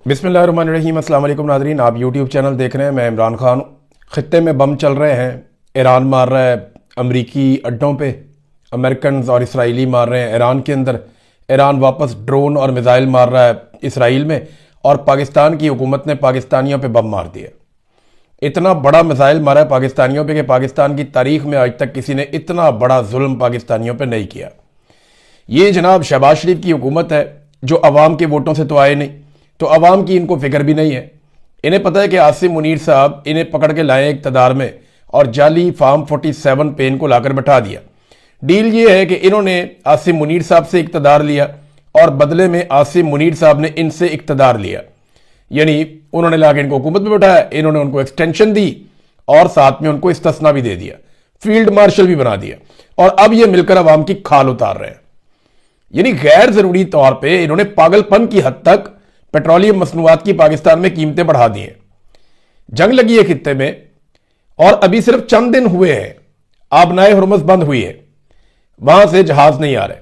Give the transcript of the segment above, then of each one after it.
बिस्मिल्लाहिर्रहमानिर्रहीम। अस्सलाम वालेकुम नाज़रीन, आप यूट्यूब चैनल देख रहे हैं। मैं इमरान खान। ख़ित्ते में बम चल रहे हैं, ईरान मार रहा है अमरीकी अड्डों पे, अमेरिकन और इसराइली मार रहे हैं ईरान के अंदर, ईरान वापस ड्रोन और मिसाइल मार रहा है इसराइल में, और पाकिस्तान की हुकूमत ने पाकिस्तानियों पे बम मार दिया। इतना बड़ा मिसाइल मारा है पाकिस्तानियों पे कि पाकिस्तान की तारीख में आज तक किसी ने इतना बड़ा जुल्म पाकिस्तानियों पे नहीं किया। ये जनाब शहबाज शरीफ की हुकूमत है जो अवाम के वोटों से तो आए नहीं, तो अवाम की इनको फिक्र भी नहीं है। इन्हें पता है कि आसिम मुनीर साहब इन्हें पकड़ के लाए इक़्तिदार में और जाली फार्म 47 पे इनको लाकर बैठा दिया। डील ये है कि इन्होंने आसिम मुनीर साहब से इक़्तिदार लिया और बदले में आसिम मुनीर साहब ने इनसे इक़्तिदार लिया, यानी उन्होंने लाकर इनको हुकूमत में बैठाया, इन्होंने उनको एक्सटेंशन दी और साथ में उनको इस्तिस्ना भी दे दिया, फील्ड मार्शल भी बना दिया, और अब ये मिलकर अवाम की खाल उतार रहे हैं। यानी गैर जरूरी तौर पर इन्होंने पागलपन की हद तक पेट्रोलियम मसनूआत की पाकिस्तान में कीमतें बढ़ा दी हैं। जंग लगी है खित्ते में और अभी सिर्फ चंद दिन हुए हैं, आबनाए हुर्मुज़ बंद हुई है, वहां से जहाज नहीं आ रहे।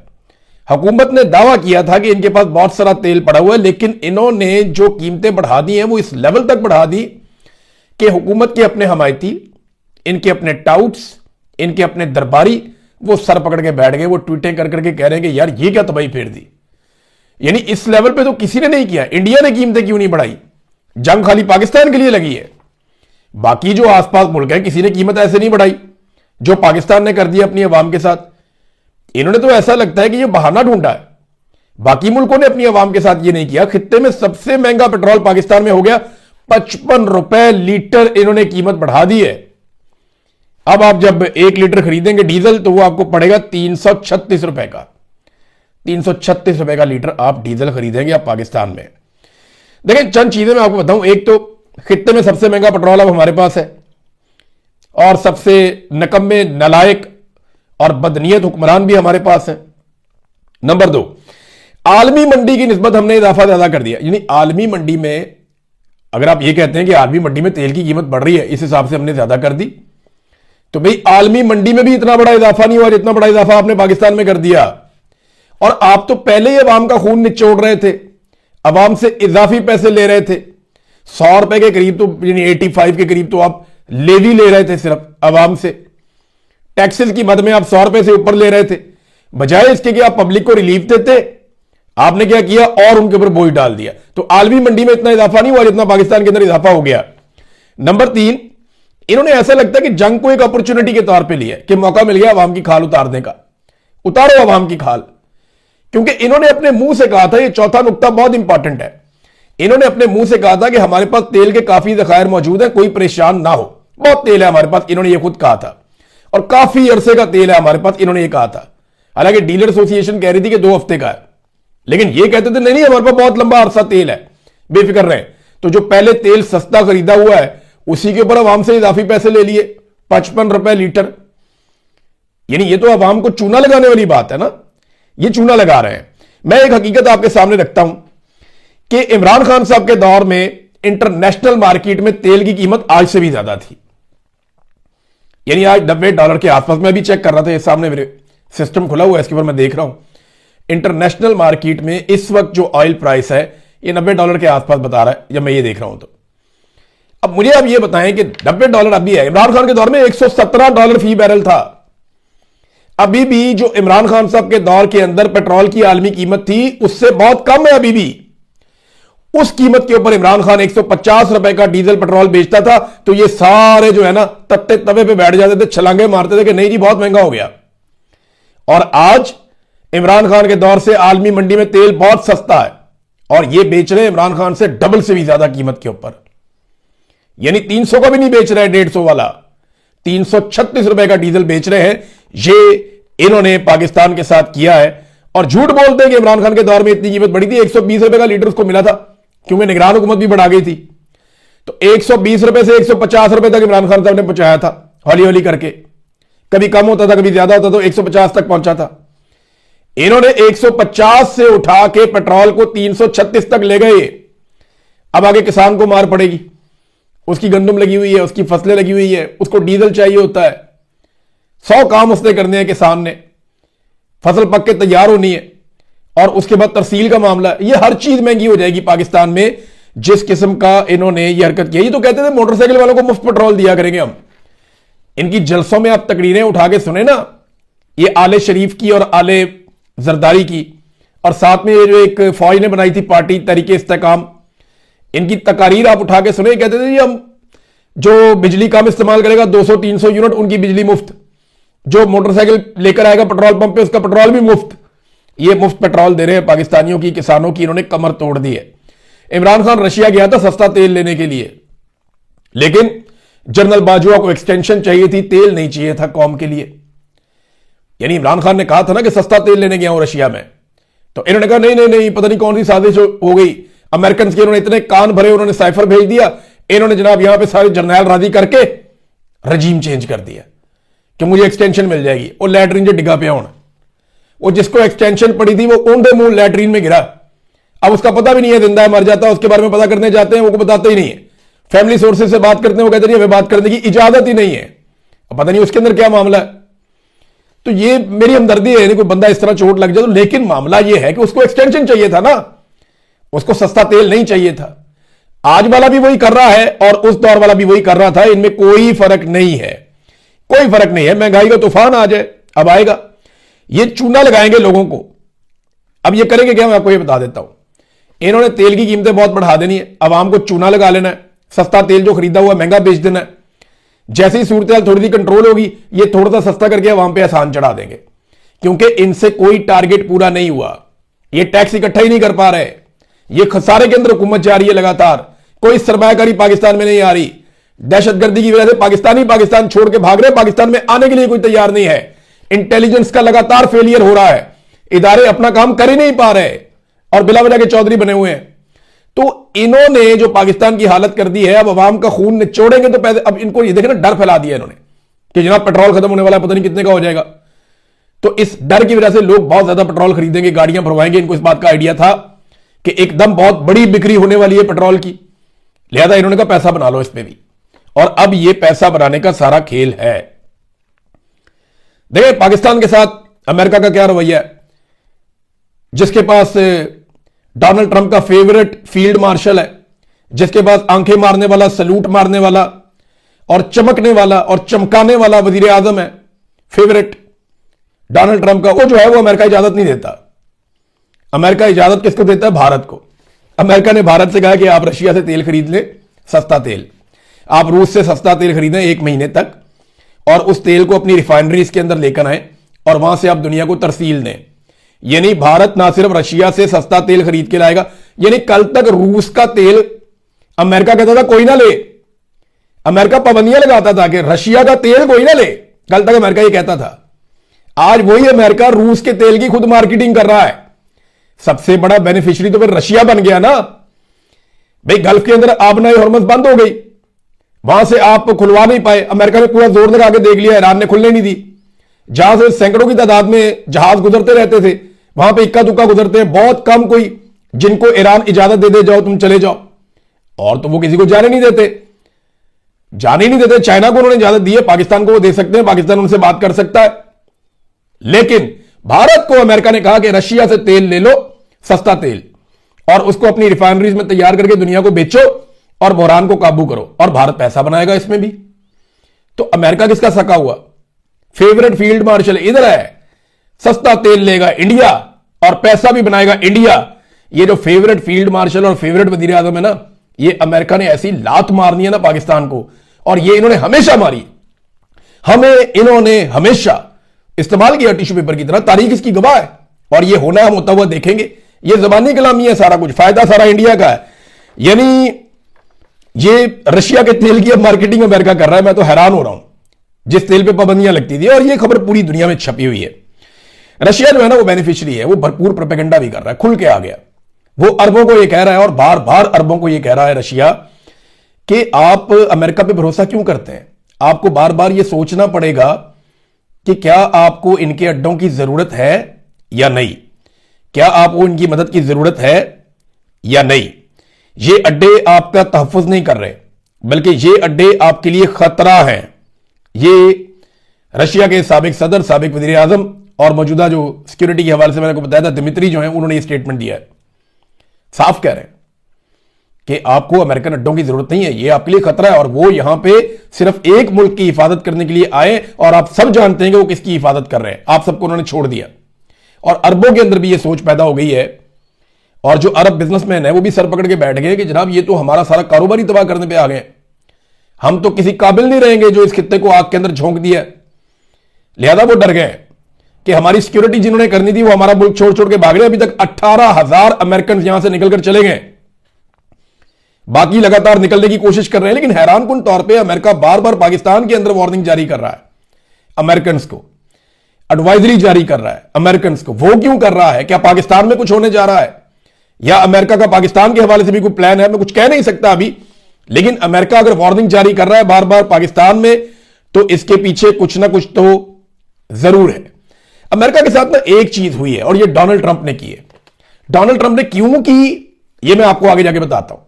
हुकूमत ने दावा किया था कि इनके पास बहुत सारा तेल पड़ा हुआ है, लेकिन इन्होंने जो कीमतें बढ़ा दी हैं वो इस लेवल तक बढ़ा दी कि हुकूमत के अपने हमायती, इनके अपने टाउट्स, इनके अपने दरबारी वो सर पकड़ के बैठ गए। वो ट्वीटें कर करके कह रहे हैं कि यार ये क्या तबाही फेर दी। यानी इस लेवल पे तो किसी ने नहीं किया। इंडिया ने कीमतें क्यों नहीं बढ़ाई? जंग खाली पाकिस्तान के लिए लगी है, बाकी जो आसपास मुल्क है किसी ने कीमत ऐसे नहीं बढ़ाई जो पाकिस्तान ने कर दिया अपनी अवाम के साथ। इन्होंने तो ऐसा लगता है कि ये बहाना ढूंढा है, बाकी मुल्कों ने अपनी अवाम के साथ ये नहीं किया। खित्ते में सबसे महंगा पेट्रोल पाकिस्तान में हो गया 55 रुपए लीटर, इन्होंने कीमत बढ़ा दी है। अब आप जब 1 लीटर खरीदेंगे डीजल तो वो आपको पड़ेगा 336 रुपए का। 336 रुपए का लीटर आप डीजल खरीदेंगे आप पाकिस्तान में। देखिए चंद चीजें मैं आपको बताऊं। एक तो खित्ते में सबसे महंगा पेट्रोल अब हमारे पास है और सबसे नकम्मे, नालायक और बदनीयत हुक्मरान भी हमारे पास है। नंबर 2, आलमी मंडी की निस्बत हमने इजाफा ज्यादा कर दिया। यानी आलमी मंडी में अगर आप ये कहते हैं कि आलमी मंडी में तेल की कीमत बढ़ रही है, इस हिसाब से हमने ज्यादा कर दी, तो भाई आलमी मंडी में भी इतना बड़ा इजाफा नहीं हुआ जितना बड़ा इजाफा आपने पाकिस्तान में कर दिया। और आप तो पहले ही अवाम का खून निचोड़ रहे थे, अवाम से इजाफी पैसे ले रहे थे। 100 रुपए के करीब तो, यानी 85 के करीब तो आप लेवी ले रहे थे सिर्फ अवाम से। टैक्सेस की मद में आप 100 रुपए से ऊपर ले रहे थे, बजाय इसके कि आप पब्लिक को रिलीफ देते। आपने क्या किया? और उनके ऊपर बोझ डाल दिया। तो आलमी मंडी में इतना इजाफा नहीं हुआ जितना पाकिस्तान के अंदर इजाफा हो गया। नंबर 3, इन्होंने ऐसा लगता है कि जंग को एक अपॉर्चुनिटी के तौर पर लिया कि मौका मिल गया अवाम की खाल उतारने का। उतारो अवाम की खाल, क्योंकि इन्होंने अपने मुंह से कहा था, ये चौथा नुक्ता बहुत इंपॉर्टेंट है, इन्होंने अपने मुंह से कहा था कि हमारे पास तेल के काफी जखायर मौजूद है, कोई परेशान ना हो, बहुत तेल है हमारे पास, इन्होंने ये खुद कहा था, और काफी अरसे का तेल है हमारे पास, इन्होंने ये कहा था। हालांकि डीलर एसोसिएशन कह रही थी कि 2 हफ्ते का है, लेकिन ये कहते थे नहीं नहीं हमारे पास बहुत लंबा अरसा तेल है, बेफिक्र रहे। तो जो पहले तेल सस्ता खरीदा हुआ है उसी के ऊपर अवाम से इजाफी पैसे ले लिए, 55 रुपए लीटर। यानी ये तो अवाम को चूना लगाने वाली बात है ना, ये चूना लगा रहे हैं। मैं एक हकीकत आपके सामने रखता हूं कि इमरान खान साहब के दौर में इंटरनेशनल मार्केट में तेल की कीमत आज से भी ज्यादा थी। यानी आज $90 के आसपास। मैं भी चेक कर रहा था, ये सामने मेरे सिस्टम खुला हुआ है, इसके ऊपर मैं देख रहा हूं इंटरनेशनल मार्केट में इस वक्त जो ऑयल प्राइस है ये $90 के आसपास बता रहा है जब मैं ये देख रहा हूं। तो अब मुझे आप ये बताएं कि $90 अभी है, इमरान खान के दौर में $117 फी बैरल था। अभी भी जो इमरान खान साहब के दौर के अंदर पेट्रोल की आलमी कीमत थी उससे बहुत कम है अभी भी। उस कीमत के ऊपर इमरान खान 150 रुपए का डीजल पेट्रोल बेचता था, तो ये सारे जो है ना तत्ते तवे पे बैठ जाते थे, छलांगे मारते थे कि नहीं जी बहुत महंगा हो गया। और आज इमरान खान के दौर से आलमी मंडी में तेल बहुत सस्ता है और ये बेच रहे हैं इमरान खान से डबल से भी ज्यादा कीमत के ऊपर। यानी 300 का भी नहीं बेच रहे हैं, 150 वाला, 336 रुपए का डीजल बेच रहे हैं। ये इन्होंने पाकिस्तान के साथ किया है और झूठ बोलते हैं कि इमरान खान के दौर में इतनी कीमत बढ़ी थी। 120 रुपए का लीटर उसको मिला था क्योंकि निगरान हुकूमत भी बढ़ा गई थी, तो 120 रुपए से 150 रुपए तक इमरान खान साहब ने पहुंचाया था, हौली हौली करके। कभी कम होता था, कभी ज्यादा होता, तो 150 तक पहुंचा था। इन्होंने 150 से उठा के पेट्रोल को 336 तक ले गए। अब आगे किसान को मार पड़ेगी, उसकी गंदम लगी हुई है, उसकी फसलें लगी हुई है, उसको डीजल चाहिए होता है, 100 काम उसने करने हैं किसान ने, फसल पक के तैयार होनी है, और उसके बाद तरसील का मामला, ये हर चीज महंगी हो जाएगी पाकिस्तान में। जिस किस्म का इन्होंने ये हरकत की, ये तो कहते थे मोटरसाइकिल वालों को मुफ्त पेट्रोल दिया करेंगे हम। इनकी जलसों में आप तकरीरें उठा के सुने ना, ये आले शरीफ की और आले जरदारी की, और साथ में ये जो एक फौज ने बनाई थी पार्टी तरीके इस्तेकाम, इनकी तकारीर आप उठा के सुने। कहते थे जी हम जो बिजली कम इस्तेमाल करेगा 200-300 यूनिट उनकी बिजली मुफ्त, जो मोटरसाइकिल लेकर आएगा पेट्रोल पंप पे उसका पेट्रोल भी मुफ्त। ये मुफ्त पेट्रोल दे रहे हैं पाकिस्तानियों की, किसानों की इन्होंने कमर तोड़ दी है। इमरान खान रशिया गया था सस्ता तेल लेने के लिए, लेकिन जनरल बाजवा को एक्सटेंशन चाहिए थी, तेल नहीं चाहिए था कौम के लिए। यानी इमरान खान ने कहा था ना कि सस्ता तेल लेने गया हूं रशिया में, तो इन्होंने कहा नहीं नहीं नहीं, पता नहीं कौन सी साजिश हो गई अमेरिकन के, इन्होंने इतने कान भरे, उन्होंने साइफर भेज दिया, इन्होंने जनाब यहां पे सारे जर्नैल राजी करके रजीम चेंज कर दिया कि मुझे एक्सटेंशन मिल जाएगी। वो लैटरीन जो डिगा पिया होना, वो जिसको एक्सटेंशन पड़ी थी वो ऊंधे मुंह लैटरीन में गिरा। अब उसका पता भी नहीं है जिंदा है मर जाता है, उसके बारे में पता करने जाते हैं वो बताते ही नहीं है। फैमिली सोर्सेज से बात करते हैं, वो कहते नहीं हमें बात करने की इजाजत ही नहीं है। अब पता नहीं उसके अंदर क्या मामला है। तो ये मेरी हमदर्दी है, कोई बंदा इस तरह चोट लग जाए तो, लेकिन मामला ये है कि उसको एक्सटेंशन चाहिए था ना, उसको सस्ता तेल नहीं चाहिए था। आज वाला भी वही कर रहा है और उस दौर वाला भी वही कर रहा था, इनमें कोई फर्क नहीं है, कोई फर्क नहीं है। महंगाई का तूफान आ जाए, अब आएगा, ये चूना लगाएंगे लोगों को। अब ये करेंगे क्या, मैं आपको ये बता देता हूं। इन्होंने तेल की कीमतें बहुत बढ़ा देनी है, आवाम को चूना लगा लेना है, सस्ता तेल जो खरीदा हुआ महंगा बेच देना है। जैसे ही सूरत थोड़ी सी कंट्रोल होगी, ये थोड़ा सा सस्ता करके आवाम पे आसान चढ़ा देंगे, क्योंकि इनसे कोई टारगेट पूरा नहीं हुआ। ये टैक्स इकट्ठा ही नहीं कर पा रहे, ये खसारे के अंदर हुकूमत जा रही है लगातार, कोई सरमायाकारी पाकिस्तान में नहीं आ रही। दहशतगर्दी की वजह से पाकिस्तान छोड़ के भाग रहे, पाकिस्तान में आने के लिए कोई तैयार नहीं है। इंटेलिजेंस का लगातार फेलियर हो रहा है, इदारे अपना काम कर ही नहीं पा रहे और बिला वजह के चौधरी बने हुए हैं। तो इन्होंने जो पाकिस्तान की हालत कर दी है, अब अवाम का खून निचोड़ेंगे तो पैसे, अब इनको ये देखना डर फैला दिया इन्होंने कि जनाब पेट्रोल खत्म होने वाला है, पता नहीं कितने का हो जाएगा। तो इस डर की वजह से लोग बहुत ज्यादा पेट्रोल खरीदेंगे, गाड़ियां भरवाएंगे। इनको इस बात का आइडिया था कि एकदम बहुत बड़ी बिक्री होने वाली है पेट्रोल की, लिहाजा इन्होंने कहा पैसा बना लो इस पे भी। और अब ये पैसा बनाने का सारा खेल है। देखिए पाकिस्तान के साथ अमेरिका का क्या रवैया है, जिसके पास डोनाल्ड ट्रंप का फेवरेट फील्ड मार्शल है, जिसके पास आंखें मारने वाला, सलूट मारने वाला और चमकने वाला और चमकाने वाला वजीर आजम है फेवरेट डोनाल्ड ट्रंप का, वो जो है वो अमेरिका इजाजत नहीं देता। अमेरिका इजाजत किसको देता है? भारत को। अमेरिका ने भारत से कहा कि आप रशिया से तेल खरीद लें, सस्ता तेल, आप रूस से सस्ता तेल खरीदें 1 महीने तक, और उस तेल को अपनी रिफाइनरीज के अंदर लेकर आए और वहां से आप दुनिया को तरसील दें। यानी भारत ना सिर्फ रशिया से सस्ता तेल खरीद के लाएगा, यानी कल तक रूस का तेल अमेरिका कहता था कोई ना ले, अमेरिका पाबंदियां लगाता था कि रशिया का तेल कोई ना ले, कल तक अमेरिका ये कहता था। आज वही अमेरिका रूस के तेल की खुद मार्केटिंग कर रहा है। सबसे बड़ा बेनिफिशियरी तो फिर रशिया बन गया ना भाई। गल्फ के अंदर आबनाई हॉर्मस बंद हो गई, वहां से आप खुलवा नहीं पाए, अमेरिका ने पूरा जोर लगा के देख लिया, ईरान ने खुलने नहीं दी। जहां से सैकड़ों की तादाद में जहाज गुजरते रहते थे, वहां पे इक्का दुक्का गुजरते हैं, बहुत कम कोई जिनको ईरान इजाजत दे दे जाओ तुम चले जाओ, और तो वो किसी को जाने नहीं देते, जाने नहीं देते। चाइना को उन्होंने इजाजत दी है, पाकिस्तान को वो दे सकते हैं, पाकिस्तान उनसे बात कर सकता है। लेकिन भारत को अमेरिका ने कहा कि रशिया से तेल ले लो, सस्ता तेल, और उसको अपनी रिफाइनरीज में तैयार करके दुनिया को बेचो और बहरान को काबू करो, और भारत पैसा बनाएगा इसमें भी। तो अमेरिका किसका सका हुआ? फेवरेट फील्ड मार्शल इधर है, सस्ता तेल लेगा इंडिया और पैसा भी बनाएगा इंडिया। ये जो फेवरेट फील्ड मार्शल और फेवरेट वजीर आजम है ना, ये अमेरिका ने ऐसी लात मारनी है ना पाकिस्तान को, और ये इन्होंने हमेशा मारी, हमें इन्होंने हमेशा इस्तेमाल किया टिश्यू पेपर की तरह। तारीख इसकी गवाह है, और ये होना हम होता हुआ देखेंगे। ये जबानी कलामी है, सारा कुछ फायदा सारा इंडिया का है। यानी ये रशिया के तेल की अब मार्केटिंग अमेरिका कर रहा है। मैं तो हैरान हो रहा हूं, जिस तेल पे पाबंदियां लगती थी, और ये खबर पूरी दुनिया में छपी हुई है। रशिया जो है ना वो बेनिफिशियरी है, वो भरपूर प्रोपेगेंडा भी कर रहा है, खुल के आ गया। वो अरबों को ये कह रहा है, और बार बार अरबों को ये कह रहा है रशिया कि आप अमेरिका पे भरोसा क्यों करते हैं? आपको बार बार ये सोचना पड़ेगा कि क्या आपको इनके अड्डों की जरूरत है या नहीं, क्या आपको इनकी मदद की जरूरत है या नहीं। ये अड्डे आपका तहफ्फुज नहीं कर रहे, बल्कि ये अड्डे आपके लिए खतरा हैं। ये रशिया के साबिक सदर, साबिक वजीर आजम और मौजूदा जो सिक्योरिटी के हवाले से मैंने को बताया था दिमित्री जो है, उन्होंने ये स्टेटमेंट दिया है, साफ कह रहे हैं कि आपको अमेरिकन अड्डों की जरूरत नहीं है, ये आपके लिए खतरा है, और वो यहां पे सिर्फ एक मुल्क की हिफाजत करने के लिए आए, और आप सब जानते हैं कि वो किसकी हिफाजत कर रहे हैं। आप सबको उन्होंने छोड़ दिया, और अरबों के अंदर भी ये सोच पैदा हो गई है, और जो अरब बिजनेसमैन है वो भी सर पकड़ के बैठ गए कि जनाब ये तो हमारा सारा कारोबार ही तबाह करने पे आ गए, हम तो किसी काबिल नहीं रहेंगे जो इस खित्ते को आग के अंदर झोंक दिया। लिहाजा वो डर गए कि हमारी सिक्योरिटी जिन्होंने करनी थी वो हमारा मुल्क छोड़ छोड़ के भाग रहे। अभी तक 18,000 अमेरिकन यहां से निकलकर चले गए, बाकी लगातार निकलने की कोशिश कर रहे हैं। लेकिन हैरानकुन तौर पे अमेरिका बार बार पाकिस्तान के अंदर वार्निंग जारी कर रहा है, अमेरिकन को एडवाइजरी जारी कर रहा है अमेरिकन को। वो क्यों कर रहा है? क्या पाकिस्तान में कुछ होने जा रहा है, या अमेरिका का पाकिस्तान के हवाले से भी कोई प्लान है? मैं कुछ कह नहीं सकता अभी, लेकिन अमेरिका अगर वार्निंग जारी कर रहा है बार बार पाकिस्तान में, तो इसके पीछे कुछ ना कुछ तो जरूर है। अमेरिका के साथ ना एक चीज हुई है, और ये डोनाल्ड ट्रंप ने की है। डोनाल्ड ट्रंप ने क्यों की ये मैं आपको आगे जाके बताता हूं,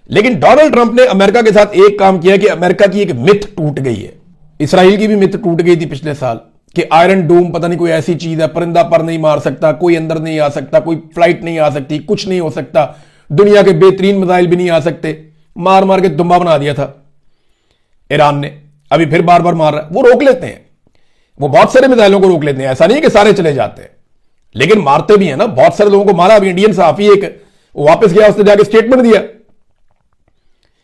लेकिन डोनाल्ड ट्रंप ने अमेरिका के साथ एक काम किया कि अमेरिका की एक मिथ टूट गई है। इसराइल की भी मिथ टूट गई थी पिछले साल कि आयरन डोम पता नहीं कोई ऐसी चीज है, परिंदा पर नहीं मार सकता, कोई अंदर नहीं आ सकता, कोई फ्लाइट नहीं आ सकती, कुछ नहीं हो सकता, दुनिया के बेहतरीन मिसाइल भी नहीं आ सकते। मार मार के दुम्बा बना दिया था ईरान ने, अभी फिर बार बार मार रहा है। वो रोक लेते हैं, वो बहुत सारे मिसाइलों को रोक लेते हैं, ऐसा नहीं कि सारे चले जाते हैं, लेकिन मारते भी है ना। बहुत सारे लोगों को मारा। अभी इंडियन सहाफी एक वापस गया, उसने जाके स्टेटमेंट दिया,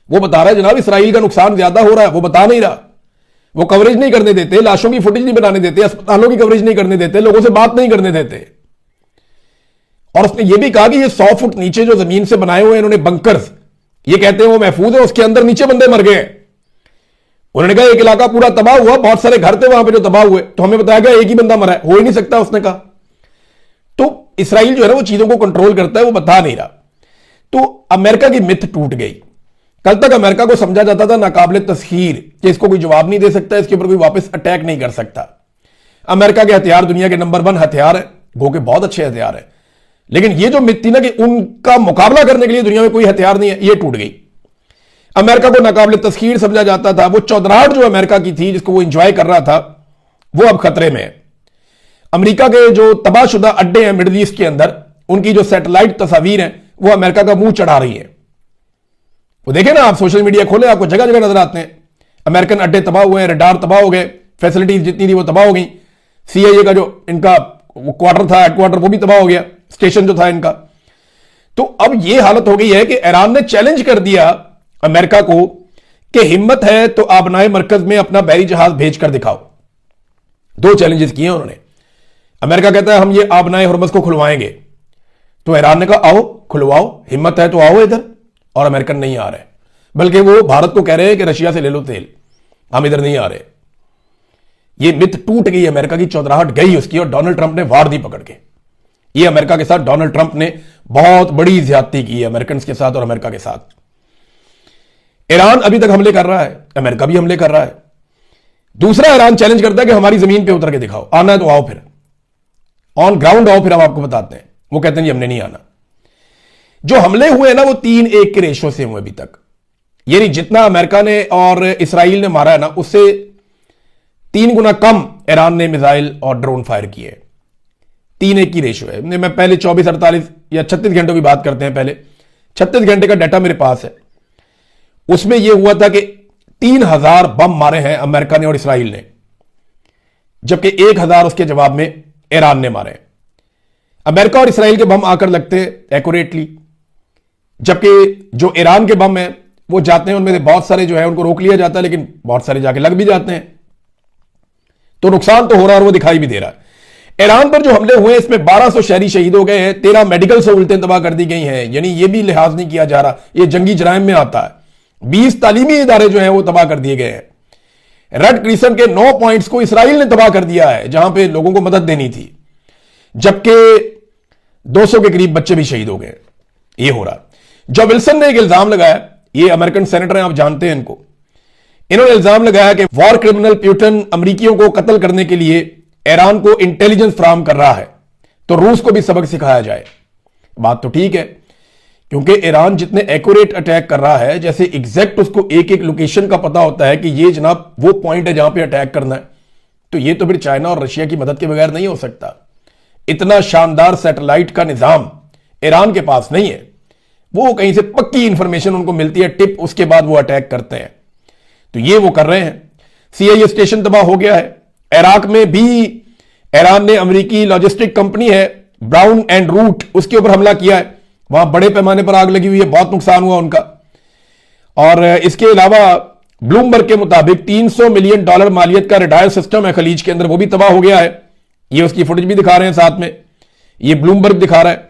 वो बता रहा है जनाब इसराइल का नुकसान ज्यादा हो रहा है। वो बता नहीं रहा, वो कवरेज नहीं करने देते, लाशों की फुटेज नहीं बनाने देते, अस्पतालों की कवरेज नहीं करने देते, लोगों से बात नहीं करने देते। और उसने ये भी कहा कि ये 100 फुट नीचे जो जमीन से बनाए हुए इन्होंने बंकर्स, ये कहते हैं वो महफूज है, उसके अंदर नीचे बंदे मर गए। उन्होंने कहा एक इलाका पूरा तबाह हुआ, बहुत सारे घर थे वहां पे जो तबाह हुए, तो हमें बताया गया एक ही बंदा मरा है, हो ही नहीं सकता उसने कहा। तो इसराइल जो है ना वो चीजों को कंट्रोल करता है, वो बता नहीं रहा। तो अमेरिका की मिथ टूट गई। कल तक अमेरिका को समझा जाता था नाकाबिले तस्खीर कि इसको कोई जवाब नहीं दे सकता, इसके ऊपर कोई वापस अटैक नहीं कर सकता। अमेरिका के हथियार दुनिया के नंबर 1 हथियार है, गो के बहुत अच्छे हथियार है, लेकिन ये जो मिथ थी ना कि उनका मुकाबला करने के लिए दुनिया में कोई हथियार नहीं है, ये टूट गई। अमेरिका को नाकाबिले तस्खीर समझा जाता था, वो चौधराहट जो अमेरिका की थी जिसको वो इंजॉय कर रहा था, वो अब खतरे में है। अमेरिका के जो तबाहशुदा अड्डे हैं मिडिल ईस्ट के अंदर, उनकी जो सैटेलाइट तस्वीर है वो अमेरिका का मुंह चढ़ा रही है। वो देखें ना आप, सोशल मीडिया खोले, आपको जगह जगह नजर आते हैं अमेरिकन अड्डे तबाह हुए हैं, रडार तबाह हो गए, फैसिलिटीज जितनी थी वो तबाह हो गई। सीआईए का जो इनका क्वार्टर था, हेडक्वार्टर, वो भी तबाह हो गया, स्टेशन जो था इनका। तो अब ये हालत हो गई है कि ईरान ने चैलेंज कर दिया अमेरिका को कि हिम्मत है तो आबनाए मरकज में अपना बहरी जहाज भेजकर दिखाओ। 2 चैलेंजेस किए उन्होंने। अमेरिका कहता है हम ये आबनाए हरमज को खुलवाएंगे, तो ईरान ने कहा आओ खुलवाओ, हिम्मत है तो आओ इधर। और अमेरिकन नहीं आ रहे, बल्कि वो भारत को कह रहे हैं कि रशिया से ले लो तेल, हम इधर नहीं आ रहे। ये मिथ टूट गई, अमेरिका की चौधराहट गई उसकी, और डोनाल्ड ट्रंप ने वार दी पकड़ के। ये अमेरिका के साथ डोनाल्ड ट्रंप ने बहुत बड़ी ज्यादती की है, अमेरिकन के साथ और अमेरिका के साथ। ईरान अभी तक हमले कर रहा है, अमेरिका भी हमले कर रहा है। दूसरा, ईरान चैलेंज करता है कि हमारी जमीन पे उतर के दिखाओ, आना है तो आओ, फिर ऑन ग्राउंड आओ, फिर हम आपको बताते हैं। वो कहते हैं जी हमने नहीं आना। जो हमले हुए हैं ना वो 3-1 के रेशो से हुए अभी तक, यानी जितना अमेरिका ने और इसराइल ने मारा है ना, उससे 3 गुना कम ईरान ने मिसाइल और ड्रोन फायर किए। 3-1 की रेशो है। मैं पहले 24-48 या 36 घंटों की बात करते हैं, पहले 36 घंटे का डाटा मेरे पास है। उसमें यह हुआ था कि 3000 बम मारे हैं अमेरिका ने और इसराइल ने, जबकि 1000 उसके जवाब में ईरान ने मारे। अमेरिका और इसराइल के बम आकर लगते एक्यूरेटली, जबकि जो ईरान के बम हैं वो जाते हैं, उनमें से बहुत सारे जो है उनको रोक लिया जाता है, लेकिन बहुत सारे जाके लग भी जाते हैं। तो नुकसान तो हो रहा है और वो दिखाई भी दे रहा है। ईरान पर जो हमले हुए इसमें 1200 शहरी शहीद हो गए हैं, 13 मेडिकल सहूलतें तबाह कर दी गई हैं, यानी ये भी लिहाज नहीं किया जा रहा, ये जंगी जराइम में आता है। 20 तालीमी इदारे जो हैं वो तबाह कर दिए गए हैं। रेड क्रिसेंट के 9 पॉइंट्स को इसराइल ने तबाह कर दिया है, जहां पे लोगों को मदद देनी थी, जबकि 200 के करीब बच्चे भी शहीद हो गए। ये हो रहा। जो विल्सन ने एक इल्जाम लगाया, ये अमेरिकन सेनेटर हैं, आप जानते हैं इनको, इन्होंने इल्जाम लगाया कि वॉर क्रिमिनल प्यूटन अमरीकियों को कत्ल करने के लिए ईरान को इंटेलिजेंस फराहम कर रहा है, तो रूस को भी सबक सिखाया जाए। बात तो ठीक है, क्योंकि ईरान जितने एक्यूरेट अटैक कर रहा है, जैसे एग्जैक्ट उसको एक एक लोकेशन का पता होता है कि ये जनाब वो पॉइंट है जहां पे अटैक करना है, तो ये तो फिर चाइना और रशिया की मदद के बगैर नहीं हो सकता। इतना शानदार सैटेलाइट का निजाम ईरान के पास नहीं है। वो कहीं से पक्की इंफॉर्मेशन उनको मिलती है, टिप, उसके बाद वो अटैक करते हैं। तो ये वो कर रहे हैं। CIA स्टेशन तबाह हो गया है। इराक में भी ईरान ने अमेरिकी लॉजिस्टिक कंपनी है ब्राउन एंड रूट, उसके ऊपर हमला किया है। वहां बड़े पैमाने पर आग लगी हुई है, बहुत नुकसान हुआ उनका। और इसके अलावा ब्लूमबर्ग के मुताबिक $300 मिलियन मालियत का रडार सिस्टम है खलीज के अंदर, वो भी तबाह हो गया है। ये उसकी फुटेज भी दिखा रहे हैं साथ में, ये ब्लूमबर्ग दिखा रहा है।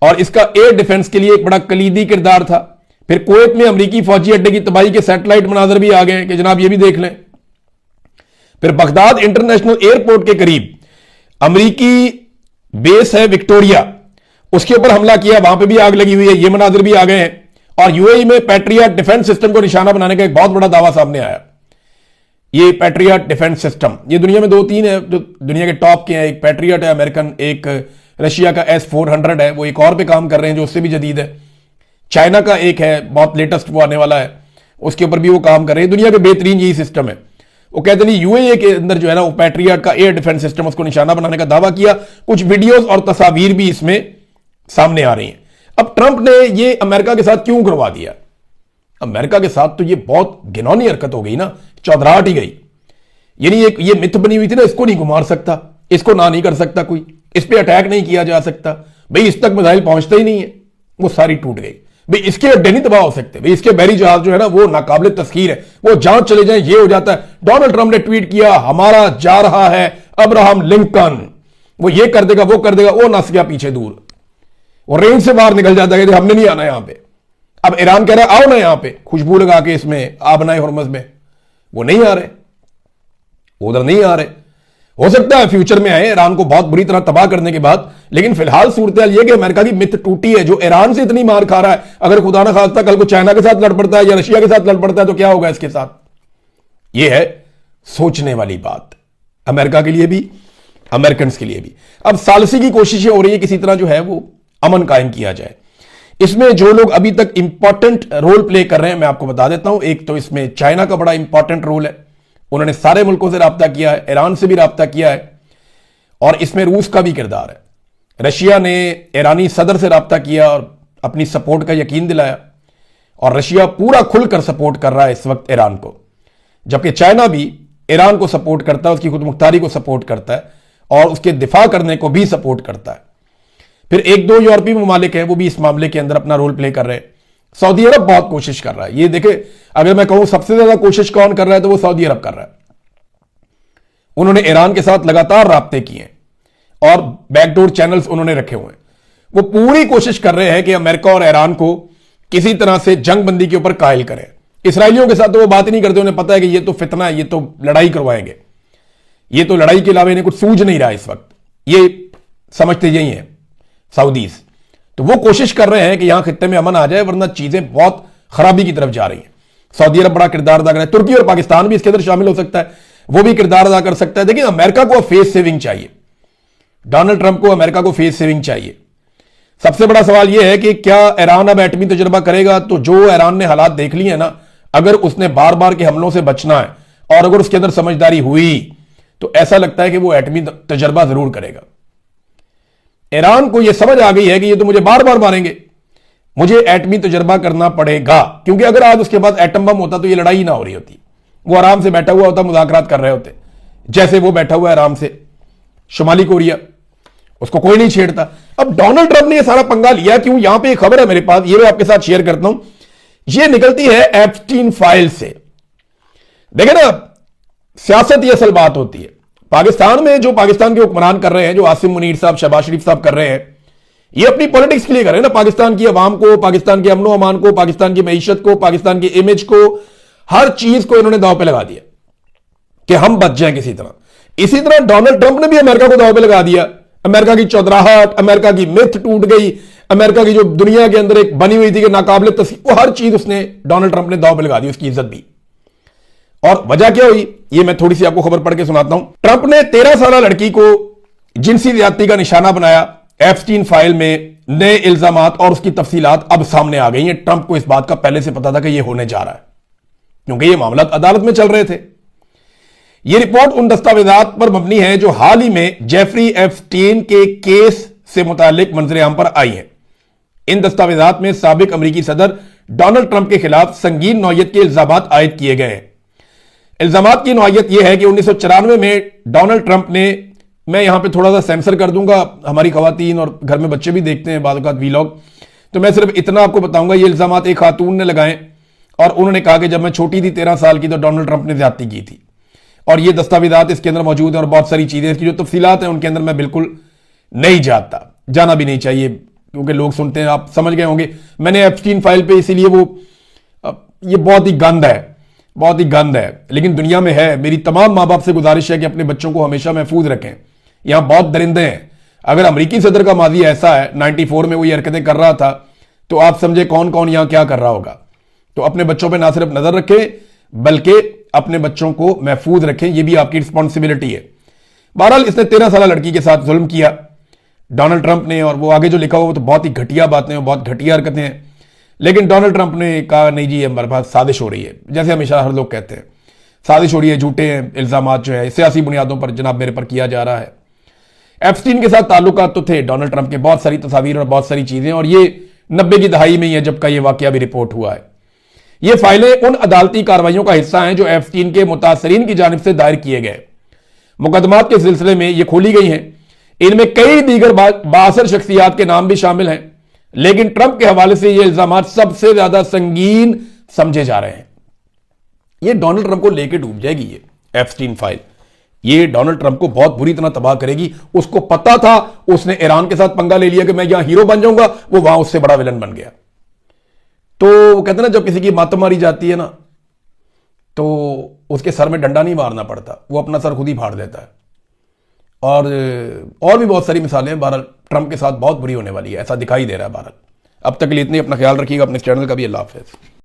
और इसका एयर डिफेंस के लिए एक बड़ा कलीदी किरदार था। फिर कुवैत में अमेरिकी फौजी अड्डे की तबाही के सैटेलाइट मनाजर भी आ गए हैं कि जनाब ये भी देख लें। फिर बगदाद इंटरनेशनल एयरपोर्ट के करीब अमेरिकी बेस है विक्टोरिया, उसके ऊपर हमला किया, वहां पे भी आग लगी हुई है, ये मनाजिर भी आ गए हैं। और यूएई में पैट्रियट डिफेंस सिस्टम को निशाना बनाने का एक बहुत बड़ा दावा सामने आया। ये पैट्रियट डिफेंस सिस्टम, ये दुनिया में 2-3 है जो दुनिया के टॉप के हैं। एक पैट्रियट है अमेरिकन, एक रशिया का S-400 है, वो एक और पे काम कर रहे हैं जो उससे भी जदीद है। चाइना का एक है बहुत लेटेस्ट, वो आने वाला है, उसके ऊपर भी वो काम कर रहे हैं। दुनिया के बेहतरीन यही सिस्टम है। वो कहते नहीं यूएई के अंदर जो है ना वो पैट्रियट का एयर डिफेंस सिस्टम, उसको निशाना बनाने का दावा किया। कुछ वीडियोस और तस्वीर भी इसमें सामने आ रही हैं। अब ट्रंप ने ये अमेरिका के साथ क्यों करवा दिया? अमेरिका के साथ तो ये बहुत घिनौनी हरकत हो गई ना, चौधराहट ही गई। यानी एक ये मिथ बनी हुई थी ना, इसको नहीं घुमा सकता, इसको ना नहीं कर सकता कोई, इस पे अटैक नहीं किया जा सकता, भाई इस तक मिसाइल पहुंचते ही नहीं है, वो सारी टूट गई। भाई इसके अड्डे नहीं तबाह हो सकते, भाई इसके बहरी जहाज जो है ना वो नाकाबिल तस्खीर है, वो जहां चले जाए ये हो जाता है। डोनाल्ड ट्रंप ने ट्वीट किया, हमारा जा रहा है अब्राहम लिंकन, वो ये कर देगा वो कर देगा, वो नस गया पीछे दूर, वो रेंज से बाहर निकल जाता है, हमने नहीं आना यहां पे। अब ईरान कह रहा है आओ ना यहां पे खुशबू लगा के इसमें आबनाए हुर्मुज़ में, वो नहीं आ रहे, उधर नहीं आ रहे। हो सकता है फ्यूचर में आए ईरान को बहुत बुरी तरह तबाह करने के बाद, लेकिन फिलहाल सूरत यह कि अमेरिका की मिथ टूटी है। जो ईरान से इतनी मार खा रहा है, अगर खुदा ना खास्ता कल को चाइना के साथ लड़ पड़ता है या रशिया के साथ लड़ पड़ता है तो क्या होगा इसके साथ? यह है सोचने वाली बात, अमेरिका के लिए भी, अमेरिकन के लिए भी। अब सालसी की कोशिशें हो रही है किसी तरह जो है वो अमन कायम किया जाए। इसमें जो लोग अभी तक इंपॉर्टेंट रोल प्ले कर रहे हैं मैं आपको बता देता हूं। एक तो इसमें चाइना का बड़ा इंपॉर्टेंट रोल है, उन्होंने सारे मुल्कों से राब्ता किया है, ईरान से भी राब्ता किया है, और इसमें रूस का भी किरदार है। रशिया ने ईरानी सदर से राब्ता किया और अपनी सपोर्ट का यकीन दिलाया, और रशिया पूरा खुलकर सपोर्ट कर रहा है इस वक्त ईरान को, जबकि चाइना भी ईरान को सपोर्ट करता है, उसकी खुद मुख्तारी को सपोर्ट करता है और उसके दिफा करने को भी सपोर्ट करता है। फिर 1-2 यूरोपीय ममालिक हैं वो भी इस मामले के अंदर अपना रोल प्ले कर रहे हैं। सऊदी अरब बहुत कोशिश कर रहा है। ये देखे, अगर मैं कहूं सबसे ज्यादा कोशिश कौन कर रहा है तो वो सऊदी अरब कर रहा है। उन्होंने ईरान के साथ लगातार राब्ते किए हैं और बैकडोर चैनल्स उन्होंने रखे हुए हैं। वो पूरी कोशिश कर रहे हैं कि अमेरिका और ईरान को किसी तरह से जंगबंदी के ऊपर कायल करें। इसराइलियों के साथ तो वो बात ही नहीं करते, उन्हें पता है कि ये तो फितना है, ये तो लड़ाई करवाएंगे, ये तो लड़ाई के अलावा इन्हें कुछ सूझ नहीं रहा इस वक्त, ये समझते यही है सऊदीज। तो वो कोशिश कर रहे हैं कि यहां खित्ते में अमन आ जाए, वरना चीजें बहुत खराबी की तरफ जा रही हैं। सऊदी अरब बड़ा किरदार अदा कर रहा है, तुर्की और पाकिस्तान भी इसके अंदर शामिल हो सकता है, वो भी किरदार अदा कर सकता है। देखिए अमेरिका को फेस सेविंग चाहिए, डोनाल्ड ट्रंप को अमेरिका को फेस सेविंग चाहिए। सबसे बड़ा सवाल यह है कि क्या ईरान अब एटमी तजुर्बा करेगा? तो जो ईरान ने हालात देख लिए हैं ना, अगर उसने बार बार के हमलों से बचना है और अगर उसके अंदर समझदारी हुई तो ऐसा लगता है कि वो एटमी तजुर्बा जरूर करेगा। ईरान को यह समझ आ गई है कि ये तो मुझे बार बार मारेंगे, मुझे एटमी तजुर्बा करना पड़ेगा, क्योंकि अगर आज उसके पास एटम बम होता तो ये लड़ाई ना हो रही होती, वो आराम से बैठा हुआ होता, मुज़ाकरात कर रहे होते, जैसे वो बैठा हुआ है आराम से शुमाली कोरिया, उसको कोई नहीं छेड़ता। अब डोनाल्ड ट्रंप ने यह सारा पंगा लिया। क्यों? यहां पे एक खबर है मेरे पास, ये मैं आपके साथ शेयर करता हूं। ये निकलती है एप्स्टीन फाइल से। देखे ना, सियासत ये असल बात होती है। पाकिस्तान में जो पाकिस्तान के हुक्मरान कर रहे हैं, जो आसिम मुनीर साहब, शहबाज शरीफ साहब कर रहे हैं, ये अपनी पॉलिटिक्स के लिए कर रहे हैं ना, पाकिस्तान की अवाम को, पाकिस्तान के अमनो अमान को, पाकिस्तान की मईशत को, पाकिस्तान की इमेज को, हर चीज को इन्होंने दांव पे लगा दिया कि हम बच जाएं किसी तरह। इसी तरह डोनाल्ड ट्रंप ने भी अमेरिका को दांव पे लगा दिया। अमेरिका की चौधराहट, अमेरिका की मिथ टूट गई, अमेरिका की जो दुनिया के अंदर एक बनी हुई थी कि नाकाबिल तस्लीम, वो हर चीज उसने, डोनाल्ड ट्रंप ने दांव पे लगा दी, उसकी इज्जत भी। और वजह क्या हुई, ये मैं थोड़ी सी आपको खबर पढ़ के सुनाता हूं। ट्रंप ने 13 साल लड़की को जिनसी ज्यादती का निशाना बनाया। एप्स्टीन फाइल में नए इल्जामात और उसकी तफसीलात अब सामने आ गई हैं। ट्रंप को इस बात का पहले से पता था कि यह होने जा रहा है, क्योंकि ये मामला अदालत में चल रहे थे। यह रिपोर्ट उन दस्तावेजात पर मबनी है जो हाल ही में जेफरी एप्स्टीन के केस से मुतालिक मंजर आम पर आई है। इन दस्तावेजात में साबिक अमेरिकी सदर डोनाल्ड ट्रंप के खिलाफ संगीन नौयत के इल्जाम आयद किए गए हैं। इल्जामात की नौयत यह है कि 1994 में डोनाल्ड ट्रंप ने, मैं यहां पे थोड़ा सा सेंसर कर दूंगा, हमारी खवातीन और घर में बच्चे भी देखते हैं बाद वीलॉग, तो मैं सिर्फ इतना आपको बताऊंगा। ये इल्जामात एक खातून ने लगाए और उन्होंने कहा कि जब मैं छोटी थी 13 साल की तो डोनाल्ड ट्रंप ने ज्यादती की थी, और ये दस्तावेजात इसके अंदर मौजूद हैं और बहुत सारी चीजें, इसकी जो तफसीलात हैं उनके अंदर मैं बिल्कुल नहीं जाता, जाना भी नहीं चाहिए क्योंकि लोग सुनते हैं, आप समझ गए होंगे। मैंने एप्स्टीन फाइल पे इसीलिए ये बहुत ही गंद है, बहुत ही गंद है, लेकिन दुनिया में है। मेरी तमाम माँ बाप से गुजारिश है कि अपने बच्चों को हमेशा महफूज रखें। यहां बहुत दरिंदे हैं। अगर अमेरिकी सदर का माजी ऐसा है, 94 में वो ये हरकतें कर रहा था, तो आप समझे कौन कौन यहां क्या कर रहा होगा। तो अपने बच्चों पर ना सिर्फ नजर रखें बल्कि अपने बच्चों को महफूज रखें, यह भी आपकी रिस्पॉन्सिबिलिटी है। बहरहाल इसने 13 साल लड़की के साथ जुल्म किया डोनाल्ड ट्रंप ने, और वो आगे जो लिखा हुआ वो तो बहुत ही घटिया बातें हैं, बहुत घटिया हरकतें हैं। लेकिन डोनाल्ड ट्रंप ने कहा नहीं जी हमारे पास साजिश हो रही है, जैसे हमेशा हर लोग कहते हैं साजिश हो रही है, झूठे हैं इल्जामात जो है सियासी बुनियादों पर जनाब मेरे पर किया जा रहा है। एप्स्टीन के साथ ताल्लुकात तो थे डोनाल्ड ट्रंप के, बहुत सारी तस्वीर और बहुत सारी चीजें, और ये 90 की दहाई में ही है जबकि ये वाकया भी रिपोर्ट हुआ है। ये फाइलें उन अदालती कार्रवाइयों का हिस्सा हैं जो एप्स्टीन के मुतासरीन की जानिब से दायर किए गए मुकदमात के सिलसिले में ये खोली गई हैं। इनमें कई दीगर बाअसर शख्सियात के नाम भी शामिल हैं, लेकिन ट्रंप के हवाले से ये इल्जामात सबसे ज्यादा संगीन समझे जा रहे हैं। ये डोनाल्ड ट्रंप को लेकर डूब जाएगी ये एप्स्टीन फाइल, ये डोनाल्ड ट्रंप को बहुत बुरी तरह तबाह करेगी। उसको पता था, उसने ईरान के साथ पंगा ले लिया कि मैं यहां हीरो बन जाऊंगा, वो वहां उससे बड़ा विलन बन गया। तो वो कहते हैं ना जब किसी की मत मारी जाती है ना तो उसके सर में डंडा नहीं मारना पड़ता, वो अपना सर खुद ही फाड़ देता है। और भी बहुत सारी मिसालें हैं। बहरहाल ट्रंप के साथ बहुत बुरी होने वाली है, ऐसा दिखाई दे रहा है। बहरहाल अब तक के लिए इतनी, अपना ख्याल रखिएगा, अपने चैनल का भी। अल्लाह हाफिज़।